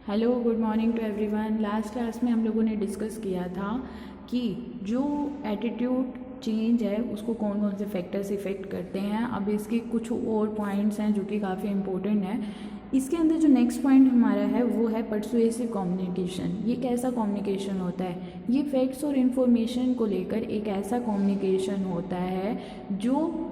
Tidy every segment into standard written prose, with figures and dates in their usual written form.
Hello, good morning to everyone. Last class में हम लोगों ने डिस्कस किया था कि जो एटीट्यूड चेंज है उसको कौन कौन से फैक्टर्स इफ़ेक्ट करते हैं। अब इसके कुछ और पॉइंट्स हैं जो कि काफ़ी इंपॉर्टेंट है। इसके अंदर जो नेक्स्ट पॉइंट हमारा है वो है परसुएसिव कम्युनिकेशन। ये कैसा कम्युनिकेशन होता है? ये फैक्ट्स और इन्फॉर्मेशन को लेकर एक ऐसा कम्युनिकेशन होता है जो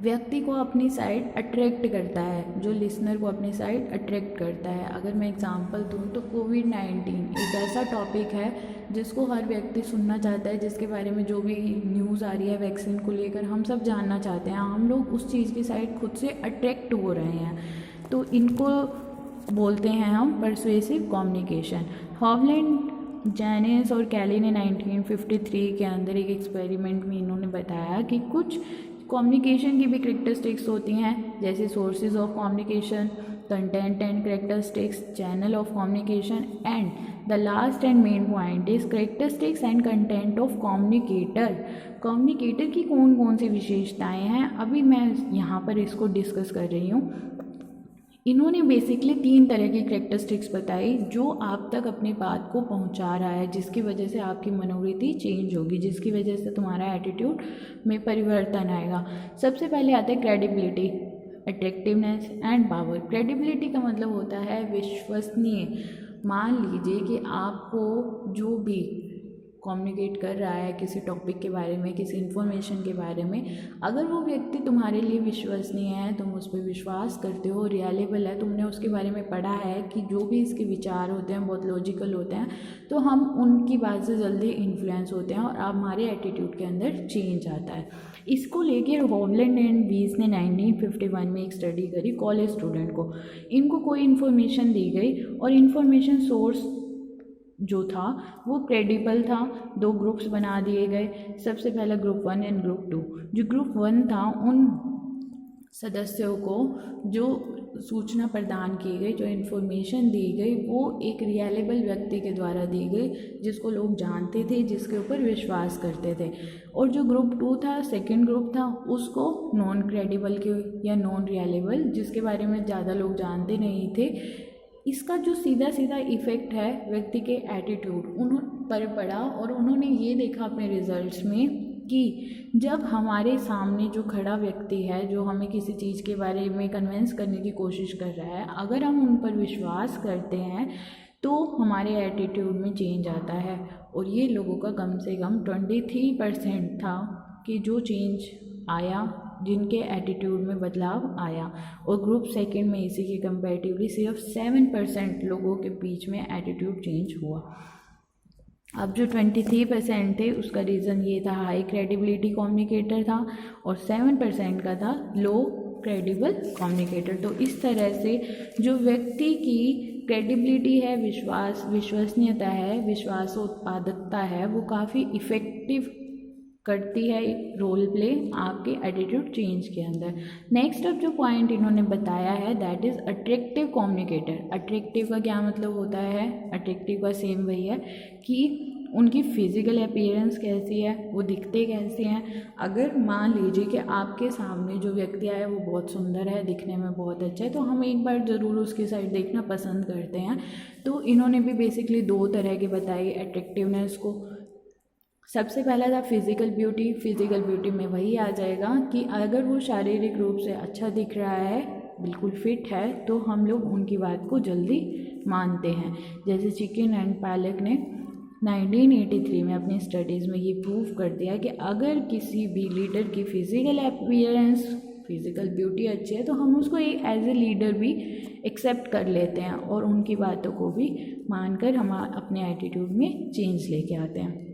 व्यक्ति को अपनी साइड अट्रैक्ट करता है, जो लिसनर को अपनी साइड अट्रैक्ट करता है। अगर मैं एग्जांपल दूं तो कोविड-19 एक ऐसा टॉपिक है जिसको हर व्यक्ति सुनना चाहता है, जिसके बारे में जो भी न्यूज़ आ रही है वैक्सीन को लेकर हम सब जानना चाहते हैं। हम लोग उस चीज़ की साइड खुद से अट्रैक्ट हो रहे हैं, तो इनको बोलते हैं हम परसुएसिव कम्युनिकेशन। हॉवलैंड, जैनिस और कैली ने 1953 के अंदर एक एक्सपेरिमेंट में इन्होंने बताया कि कुछ कम्युनिकेशन की भी करेक्टरिस्टिक्स होती हैं, जैसे sources of communication, content and characteristics, channel of communication and the last and main point is characteristics and content of communicator. Communicator की कौन कौन सी विशेषताएं हैं, अभी मैं यहाँ पर इसको डिस्कस कर रही हूँ। इन्होंने बेसिकली 3 तरह की करेक्टरिस्टिक्स बताई जो आप तक अपनी बात को पहुंचा रहा है, जिसकी वजह से आपकी मनोवृत्ति चेंज होगी, जिसकी वजह से तुम्हारा एटीट्यूड में परिवर्तन आएगा। सबसे पहले आता है credibility, attractiveness and power. Credibility का मतलब होता है विश्वसनीय। मान लीजिए कि आपको जो भी कम्युनिकेट कर रहा है किसी टॉपिक के बारे में, किसी इन्फॉर्मेशन के बारे में, अगर वो व्यक्ति तुम्हारे लिए विश्वसनीय है, तुम उस पर विश्वास करते हो, रियलेबल है, तुमने उसके बारे में पढ़ा है कि जो भी इसके विचार होते हैं बहुत लॉजिकल होते हैं, तो हम उनकी बात से जल्दी इन्फ्लुएंस होते हैं और हमारे एटीट्यूड के अंदर चेंज आता है। इसको लेके हॉवलैंड एंड वीज ने 1951 में एक स्टडी करी कॉलेज स्टूडेंट को। इनको कोई इन्फॉर्मेशन दी गई और इन्फॉर्मेशन सोर्स जो था वो क्रेडिबल था। 2 ग्रुप्स बना दिए गए। सबसे पहला ग्रुप 1 एंड ग्रुप 2। जो ग्रुप 1 था उन सदस्यों को जो सूचना प्रदान की गई, जो इन्फॉर्मेशन दी गई, वो एक रियलेबल व्यक्ति के द्वारा दी गई, जिसको लोग जानते थे, जिसके ऊपर विश्वास करते थे। और जो ग्रुप 2 था, सेकंड ग्रुप था, उसको नॉन क्रेडिबल के या नॉन रियलेबल, जिसके बारे में ज़्यादा लोग जानते नहीं थे। इसका जो सीधा सीधा इफ़ेक्ट है व्यक्ति के एटीट्यूड पर पड़ा, और उन्होंने ये देखा अपने रिजल्ट्स में कि जब हमारे सामने जो खड़ा व्यक्ति है, जो हमें किसी चीज़ के बारे में कन्विंस करने की कोशिश कर रहा है, अगर हम उन पर विश्वास करते हैं तो हमारे एटीट्यूड में चेंज आता है। और ये लोगों का कम से कम 23% था कि जो चेंज आया, जिनके एटीट्यूड में बदलाव आया। और ग्रुप सेकंड में इसी के कंपैरेटिवली सिर्फ 7% लोगों के बीच में एटीट्यूड चेंज हुआ। अब जो 23% थे उसका रीज़न ये था हाई क्रेडिबिलिटी कम्युनिकेटर था, और 7% का था लो क्रेडिबल कम्युनिकेटर। तो इस तरह से जो व्यक्ति की क्रेडिबिलिटी है, विश्वसनीयता है, विश्वासोत्पादकता है, वो काफ़ी इफ़ेक्टिव करती है रोल प्ले आपके एटीट्यूड चेंज के अंदर। नेक्स्ट अब जो पॉइंट इन्होंने बताया है that is attractive communicator. Attractive का क्या मतलब होता है? अट्रैक्टिव का सेम वही है कि उनकी फिजिकल अपीयरेंस कैसी है, वो दिखते कैसे हैं। अगर मान लीजिए कि आपके सामने जो व्यक्ति आया वो बहुत सुंदर है, दिखने में बहुत अच्छा है, तो हम एक बार ज़रूर उसकी साइड देखना पसंद करते हैं। तो इन्होंने भी बेसिकली 2 तरह के बताई अट्रैक्टिवनेस को। सबसे पहला था फिज़िकल ब्यूटी। फिज़िकल ब्यूटी में वही आ जाएगा कि अगर वो शारीरिक रूप से अच्छा दिख रहा है, बिल्कुल फिट है, तो हम लोग उनकी बात को जल्दी मानते हैं। जैसे चिकन एंड पैलेक ने 1983 में अपनी स्टडीज़ में ये प्रूव कर दिया कि अगर किसी भी लीडर की फिज़िकल अपीयरेंस, फिज़िकल ब्यूटी अच्छी है, तो हम उसको एक एज ए लीडर भी एक्सेप्ट कर लेते हैं और उनकी बातों को भी मानकर हम अपने एटीट्यूड में चेंज लेके आते हैं।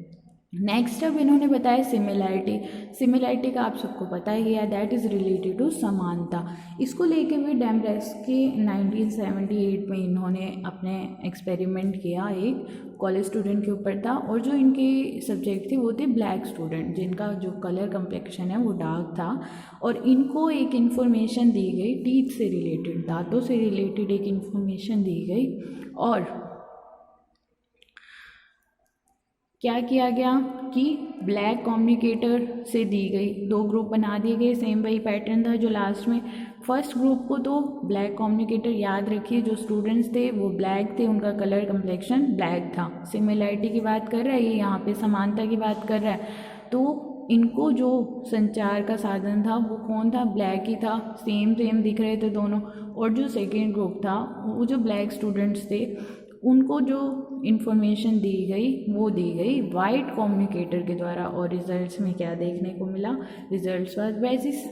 नेक्स्ट अब इन्होंने बताया सिमिलैरिटी। सिमिलैरिटी का आप सबको पता ही है, दैट इज़ रिलेटेड टू समानता। इसको लेके भी डेम्ब्रेस्की 1978 में इन्होंने अपने एक्सपेरिमेंट किया, एक कॉलेज स्टूडेंट के ऊपर था, और जो इनकी सब्जेक्ट थी वो थे ब्लैक स्टूडेंट, जिनका जो कलर कम्प्लेक्शन है वो डार्क था। और इनको एक इन्फॉर्मेशन दी गई टीथ से रिलेटेड, दांतों से रिलेटेड एक इन्फॉर्मेशन दी गई, और क्या किया गया कि ब्लैक कम्युनिकेटर से दी गई, 2 ग्रुप बना दिए गए, सेम वही पैटर्न था जो लास्ट में। फर्स्ट ग्रुप को तो ब्लैक कम्युनिकेटर, याद रखिए जो स्टूडेंट्स थे वो ब्लैक थे, उनका कलर कम्प्लेक्शन ब्लैक था। सिमिलैरिटी की बात कर रहा है ये, यहाँ पे समानता की बात कर रहा है। तो इनको जो संचार का साधन था वो कौन था, ब्लैक ही था, सेम दिख रहे थे दोनों। और जो सेकेंड ग्रुप था वो जो ब्लैक स्टूडेंट्स थे उनको जो इन्फॉर्मेशन दी गई वो दी गई वाइट कम्युनिकेटर के द्वारा। और रिजल्ट्स में क्या देखने को मिला, results was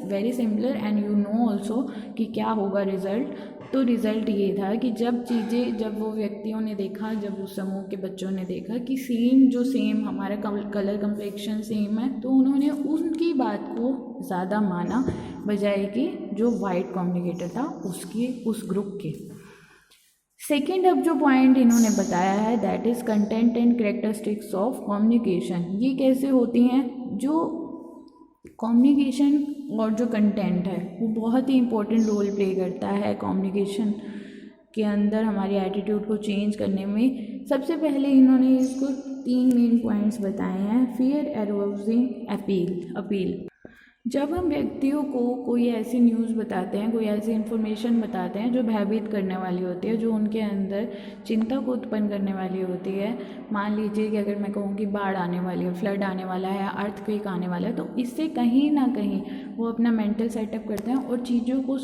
very similar and you know also कि क्या होगा रिजल्ट। तो रिज़ल्ट ये था कि जब वो व्यक्तियों ने देखा, जब उस समूह के बच्चों ने देखा कि सेम हमारा कलर कम्प्लेक्शन सेम है, तो उन्होंने उनकी बात को ज़्यादा माना बजाय कि जो वाइट कम्युनिकेटर था उस ग्रुप के। सेकेंड अब जो पॉइंट इन्होंने बताया है that is content and characteristics of communication. ये कैसे होती हैं, जो कम्युनिकेशन और जो कंटेंट है वो बहुत ही इंपॉर्टेंट रोल प्ले करता है कम्युनिकेशन के अंदर हमारी एटीट्यूड को चेंज करने में। सबसे पहले इन्होंने इसको 3 मेन पॉइंट्स बताए हैं। Fear, arousing, appeal. जब हम व्यक्तियों को कोई ऐसी न्यूज़ बताते हैं, कोई ऐसी इन्फॉर्मेशन बताते हैं जो भयभीत करने वाली होती है, जो उनके अंदर चिंता को उत्पन्न करने वाली होती है, मान लीजिए कि अगर मैं कहूँ कि बाढ़ आने वाली है, फ्लड आने वाला है, अर्थक्वेक आने वाला है, तो इससे कहीं ना कहीं वो अपना मेंटल सेटअप करते हैं और चीज़ों को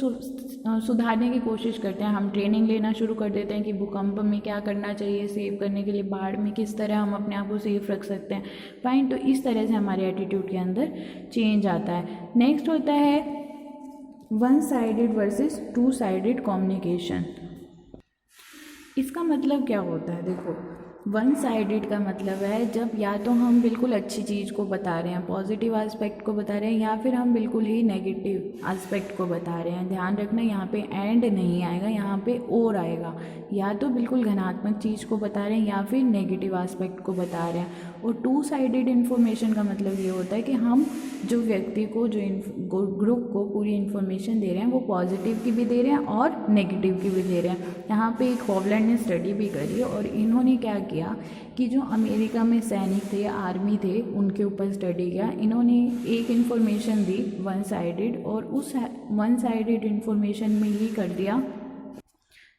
सुधारने की कोशिश करते हैं। हम ट्रेनिंग लेना शुरू कर देते हैं कि भूकंप में क्या करना चाहिए सेव करने के लिए, बाढ़ में किस तरह हम अपने आप को सेफ रख सकते हैं। फाइन, तो इस तरह से हमारे एटीट्यूड के अंदर चेंज आता है। नेक्स्ट होता है 1 साइडेड वर्सेस 2 साइडेड कम्युनिकेशन। इसका मतलब क्या होता है, देखो 1 साइडेड का मतलब है जब या तो हम बिल्कुल अच्छी चीज़ को बता रहे हैं, पॉजिटिव एस्पेक्ट को बता रहे हैं, या फिर हम बिल्कुल ही नेगेटिव एस्पेक्ट को बता रहे हैं। ध्यान रखना यहाँ पे एंड नहीं आएगा, यहाँ पे और आएगा। या तो बिल्कुल धनात्मक चीज़ को बता रहे हैं या फिर नेगेटिव एस्पेक्ट को बता रहे हैं। और 2 साइडेड इन्फॉर्मेशन का मतलब ये होता है कि हम जो व्यक्ति को, जो ग्रुप को पूरी इन्फॉर्मेशन दे रहे हैं वो पॉजिटिव की भी दे रहे हैं और नेगेटिव की भी दे रहे हैं। यहाँ पे एक हॉवलैंड ने स्टडी भी करी और इन्होंने क्या किया कि जो अमेरिका में सैनिक थे, आर्मी थे, उनके ऊपर स्टडी किया। इन्होंने एक इन्फॉर्मेशन दी 1 साइडेड और उस 1 साइडेड इन्फॉर्मेशन में ये कर दिया,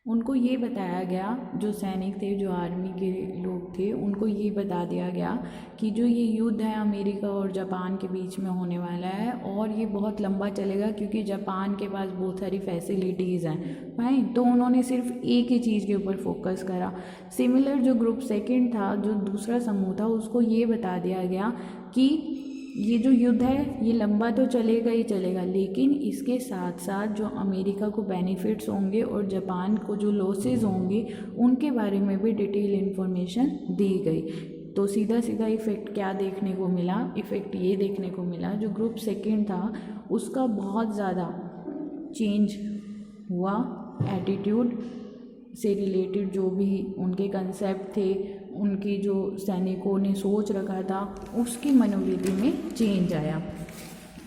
उनको ये बताया गया, जो सैनिक थे, जो आर्मी के लोग थे, उनको ये बता दिया गया कि जो ये युद्ध है अमेरिका और जापान के बीच में होने वाला है और ये बहुत लंबा चलेगा क्योंकि जापान के पास बहुत सारी फैसिलिटीज़ हैं। फाइन, तो उन्होंने सिर्फ एक ही चीज़ के ऊपर फोकस करा। सिमिलर जो ग्रुप सेकंड था, जो दूसरा समूह था, उसको ये बता दिया गया कि ये जो युद्ध है ये लंबा तो चलेगा ही चलेगा, लेकिन इसके साथ साथ जो अमेरिका को बेनिफिट्स होंगे और जापान को जो लॉसेस होंगे उनके बारे में भी डिटेल इन्फॉर्मेशन दी गई। तो सीधा इफ़ेक्ट क्या देखने को मिला, इफ़ेक्ट ये देखने को मिला जो ग्रुप सेकंड था उसका बहुत ज़्यादा चेंज हुआ एटीट्यूड से रिलेटेड, जो भी उनके कंसेप्ट थे, उनकी जो सैनिकों ने सोच रखा था, उसकी मनोवृत्ति में चेंज आया।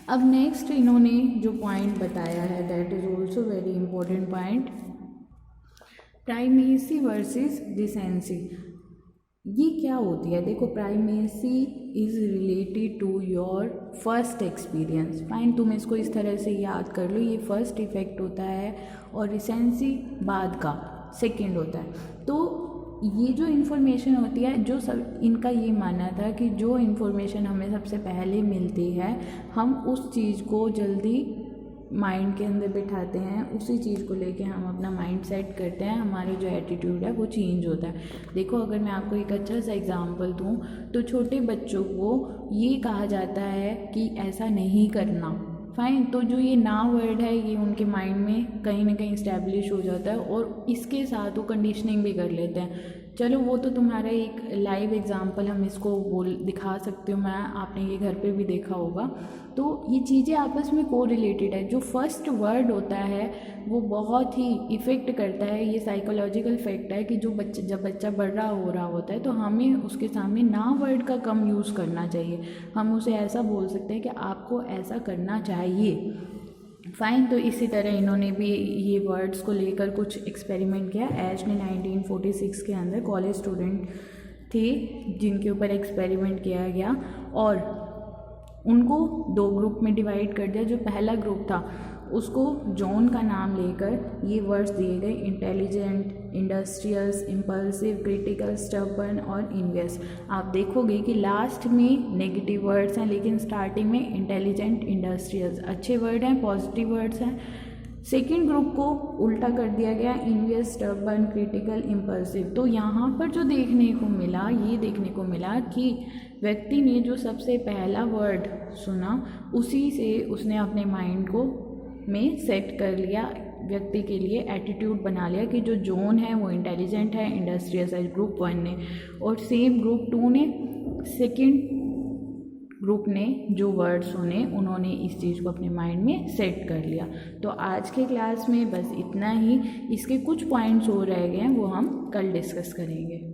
अब नेक्स्ट इन्होंने जो पॉइंट बताया है that is also very important point, primacy versus recency. ये क्या होती है, देखो primacy is related to your first experience. Fine, तुम इसको इस तरह से याद कर लो, ये फर्स्ट इफेक्ट होता है और रिसेंसी बाद का सेकंड होता है। तो ये जो इन्फॉर्मेशन होती है, जो सब इनका ये मानना था कि जो इन्फॉर्मेशन हमें सबसे पहले मिलती है हम उस चीज़ को जल्दी माइंड के अंदर बिठाते हैं, उसी चीज़ को लेके हम अपना माइंड सेट करते हैं, हमारा जो एटीट्यूड है वो चेंज होता है। देखो अगर मैं आपको एक अच्छा सा एग्जांपल दूं तो छोटे बच्चों को ये कहा जाता है कि ऐसा नहीं करना। फाइन, तो जो ये ना वर्ड है ये उनके माइंड में कहीं ना कहीं इस्टेब्लिश हो जाता है और इसके साथ वो कंडीशनिंग भी कर लेते हैं। चलो वो तो तुम्हारा एक लाइव एग्जांपल हम इसको दिखा सकते हो, मैं आपने ये घर पे भी देखा होगा। तो ये चीज़ें आपस में को रिलेटेड है। जो फर्स्ट वर्ड होता है वो बहुत ही इफ़ेक्ट करता है, ये साइकोलॉजिकल फैक्ट है कि जब बच्चा बड़ा हो रहा होता है तो हमें उसके सामने ना वर्ड का कम यूज़ करना चाहिए। हम उसे ऐसा बोल सकते हैं कि आपको ऐसा करना चाहिए। फाइन, तो इसी तरह इन्होंने भी ये वर्ड्स को लेकर कुछ एक्सपेरिमेंट किया। ऐश ने 1946 के अंदर कॉलेज स्टूडेंट थे जिनके ऊपर एक्सपेरिमेंट किया गया और उनको 2 ग्रुप में डिवाइड कर दिया। जो पहला ग्रुप था उसको जॉन का नाम लेकर ये वर्ड्स दिए गए, intelligent, industrious, impulsive, critical, stubborn और इन्वियस। आप देखोगे कि लास्ट में नेगेटिव वर्ड्स हैं लेकिन स्टार्टिंग में इंटेलिजेंट, इंडस्ट्रियस अच्छे वर्ड हैं, पॉजिटिव वर्ड्स हैं। सेकेंड ग्रुप को उल्टा कर दिया गया, इन्वियस, स्टबर्न, क्रिटिकल, इम्पल्सिव। तो यहाँ पर जो देखने को मिला, ये देखने को मिला कि व्यक्ति ने जो सबसे पहला वर्ड सुना उसी से उसने अपने माइंड को में सेट कर लिया, व्यक्ति के लिए एटीट्यूड बना लिया कि जो जॉन है वो इंटेलिजेंट है, इंडस्ट्रियस है ग्रुप 1 ने, और सेम ग्रुप 2 ने, सेकेंड ग्रुप ने जो वर्ड सुने उन्होंने इस चीज़ को अपने माइंड में सेट कर लिया। तो आज के क्लास में बस इतना ही, इसके कुछ पॉइंट्स हो रह गए हैं वो हम कल डिस्कस करेंगे।